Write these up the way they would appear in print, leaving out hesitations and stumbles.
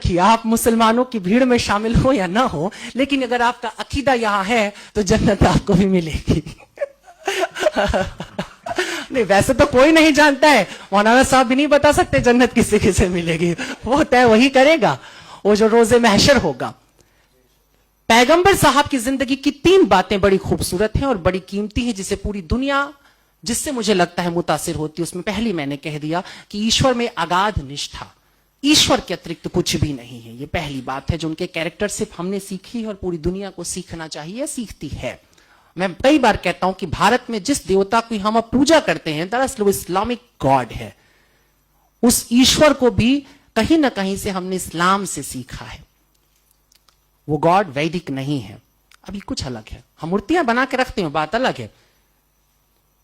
कि आप मुसलमानों की भीड़ में शामिल हो या ना हो, लेकिन अगर आपका अकीदा यहां है तो जन्नत आपको भी मिलेगी। नहीं, वैसे तो कोई नहीं जानता है, मौलाना साहब भी नहीं बता सकते जन्नत किसे किसे मिलेगी, वो तय वही करेगा, वो जो रोजे महशर होगा। पैगंबर साहब की जिंदगी की 3 बातें बड़ी खूबसूरत हैं और बड़ी कीमती हैं, जिसे पूरी दुनिया, जिससे मुझे लगता है मुतासिर होती है। उसमें पहली मैंने कह दिया कि ईश्वर में अगाध निष्ठा, ईश्वर के अतिरिक्त कुछ भी नहीं है। ये पहली बात है जो उनके कैरेक्टर से हमने सीखी है और पूरी दुनिया को सीखना चाहिए, सीखती है। मैं कई बार कहता हूं कि भारत में जिस देवता की हम अब पूजा करते हैं, दरअसल वो इस्लामिक गॉड है। उस ईश्वर को भी कहीं ना कहीं से हमने इस्लाम से सीखा है। वो गॉड वैदिक नहीं है। अभी कुछ अलग है, हम मूर्तियां बना के रखते हैं, बात अलग है,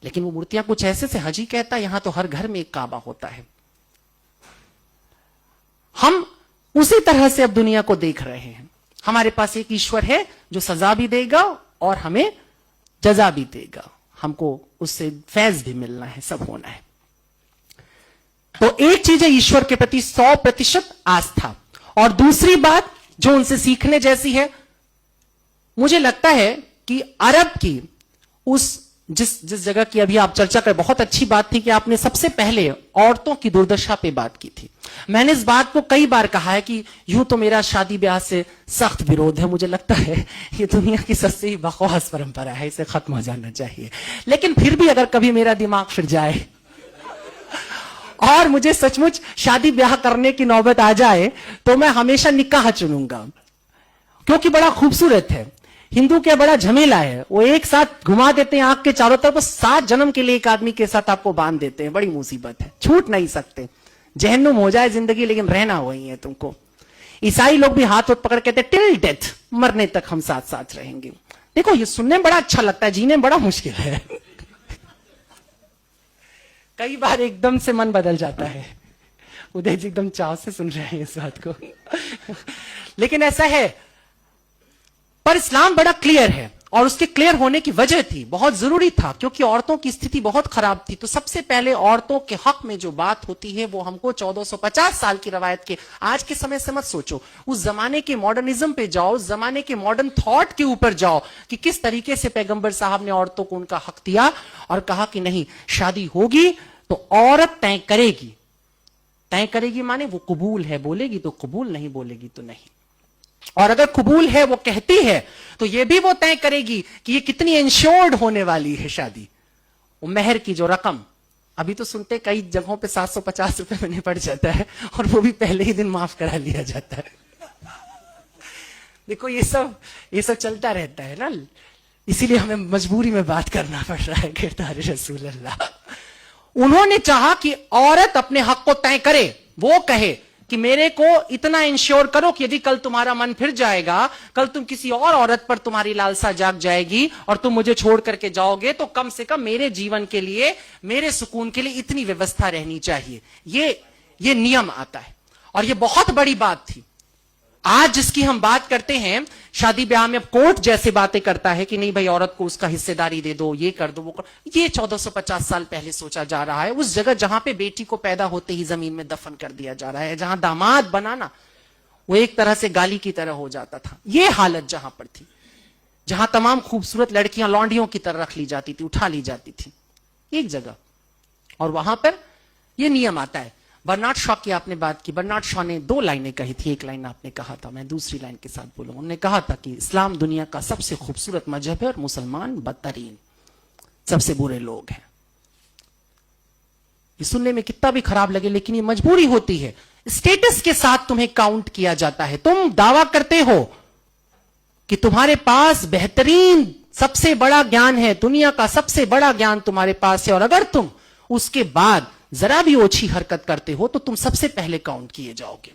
लेकिन वो मूर्तियां कुछ ऐसे से हजी कहता है, यहां तो हर घर में एक काबा होता है। हम उसी तरह से अब दुनिया को देख रहे हैं। हमारे पास एक ईश्वर है जो सजा भी देगा और हमें जजा भी देगा, हमको उससे फैज भी मिलना है, सब होना है। तो एक चीज है ईश्वर के प्रति 100% आस्था, और दूसरी बात जो उनसे सीखने जैसी है, मुझे लगता है कि अरब की उस जिस जगह की अभी आप चर्चा कर, बहुत अच्छी बात थी कि आपने सबसे पहले औरतों की दुर्दशा पे बात की थी। मैंने इस बात को कई बार कहा है कि यूं तो मेरा शादी ब्याह से सख्त विरोध है, मुझे लगता है ये दुनिया की सबसे ही बकवास परंपरा है, इसे खत्म हो जाना चाहिए। लेकिन फिर भी अगर कभी मेरा दिमाग फिर जाए और मुझे सचमुच शादी ब्याह करने की नौबत आ जाए, तो मैं हमेशा निकाह चुनूंगा, क्योंकि बड़ा खूबसूरत है। हिंदू क्या बड़ा झमेला है, वो एक साथ घुमा देते हैं आंख के चारों तरफ, 7 जन्म के लिए एक आदमी के साथ आपको बांध देते हैं, बड़ी मुसीबत है, छूट नहीं सकते। जहन्नुम हो जाए जिंदगी, लेकिन रहना वही है तुमको। ईसाई लोग भी हाथ पकड़ कहते टिल डेथ, मरने तक हम साथ साथ रहेंगे। देखो ये सुनने में बड़ा अच्छा लगता है, जीने में बड़ा मुश्किल है। कई बार एकदम से मन बदल जाता है। उदय जी एकदम चाव से सुन रहे हैं इस बात को। लेकिन ऐसा है, पर इस्लाम बड़ा क्लियर है, और उसके क्लियर होने की वजह थी, बहुत जरूरी था, क्योंकि औरतों की स्थिति बहुत खराब थी। तो सबसे पहले औरतों के हक में जो बात होती है वो हमको 1450 साल की रवायत के, आज के समय से मत सोचो, उस जमाने के मॉडर्निज्म पे जाओ, उस जमाने के मॉडर्न थॉट के ऊपर जाओ कि किस तरीके से पैगंबर साहब ने औरतों को उनका हक दिया और कहा कि नहीं, शादी होगी तो औरत तय करेगी। तय करेगी माने वो कबूल है बोलेगी तो कबूल, नहीं बोलेगी तो नहीं। और अगर कबूल है वो कहती है, तो ये भी वो तय करेगी कि ये कितनी इंश्योर्ड होने वाली है शादी। वो मेहर की जो रकम, अभी तो सुनते कई जगहों पे 750 रुपए में निपट जाता है, और वो भी पहले ही दिन माफ करा लिया जाता है। देखो ये सब चलता रहता है ना, इसीलिए हमें मजबूरी में बात करना पड़ रहा है। किरदार रसूल अल्लाह, उन्होंने चाहा कि औरत अपने हक को तय करे, वो कहे कि मेरे को इतना इंश्योर करो कि यदि कल तुम्हारा मन फिर जाएगा, कल तुम किसी और औरत पर तुम्हारी लालसा जाग जाएगी और तुम मुझे छोड़ करके जाओगे, तो कम से कम मेरे जीवन के लिए, मेरे सुकून के लिए इतनी व्यवस्था रहनी चाहिए। ये नियम आता है, और ये बहुत बड़ी बात थी। आज जिसकी हम बात करते हैं, शादी ब्याह में कोर्ट जैसे बातें करता है कि नहीं भाई औरत को उसका हिस्सेदारी दे दो, ये कर दो, वो कर, ये 1450 साल पहले सोचा जा रहा है। उस जगह जहां पे बेटी को पैदा होते ही जमीन में दफन कर दिया जा रहा है, जहां दामाद बनाना वो एक तरह से गाली की तरह हो जाता था, ये हालत जहां पर थी, जहां तमाम खूबसूरत लड़कियां लौंडियों की तरह रख ली जाती थी, उठा ली जाती थी एक जगह, और वहां पर यह नियम आता है। बर्नार्ड शॉ की आपने बात की, बर्नार्ड शॉ ने 2 लाइनें कही थी, एक लाइन आपने कहा था, मैं दूसरी लाइन के साथ बोलूंगा। उन्होंने कहा था कि इस्लाम दुनिया का सबसे खूबसूरत मजहब है और मुसलमान बदतरीन, सबसे बुरे लोग हैं। ये सुनने में कितना भी खराब लगे, लेकिन ये मजबूरी होती है। स्टेटस के साथ तुम्हें काउंट किया जाता है। तुम दावा करते हो कि तुम्हारे पास बेहतरीन सबसे बड़ा ज्ञान है, दुनिया का सबसे बड़ा ज्ञान तुम्हारे पास है, और अगर तुम उसके बाद जरा भी ओछी हरकत करते हो तो तुम सबसे पहले काउंट किए जाओगे,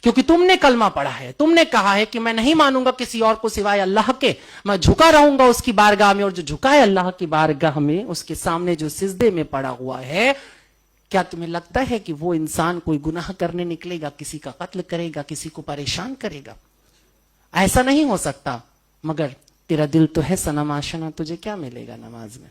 क्योंकि तुमने कलमा पढ़ा है, तुमने कहा है कि मैं नहीं मानूंगा किसी और को सिवाय अल्लाह के, मैं झुका रहूंगा उसकी बारगाह में, और जो झुका है अल्लाह की बारगाह में, उसके सामने जो सिजदे में पड़ा हुआ है, क्या तुम्हें लगता है कि वो इंसान कोई गुनाह करने निकलेगा, किसी का कत्ल करेगा, किसी को परेशान करेगा? ऐसा नहीं हो सकता। मगर तेरा दिल तो है सनम आशना, तुझे क्या मिलेगा नमाज में?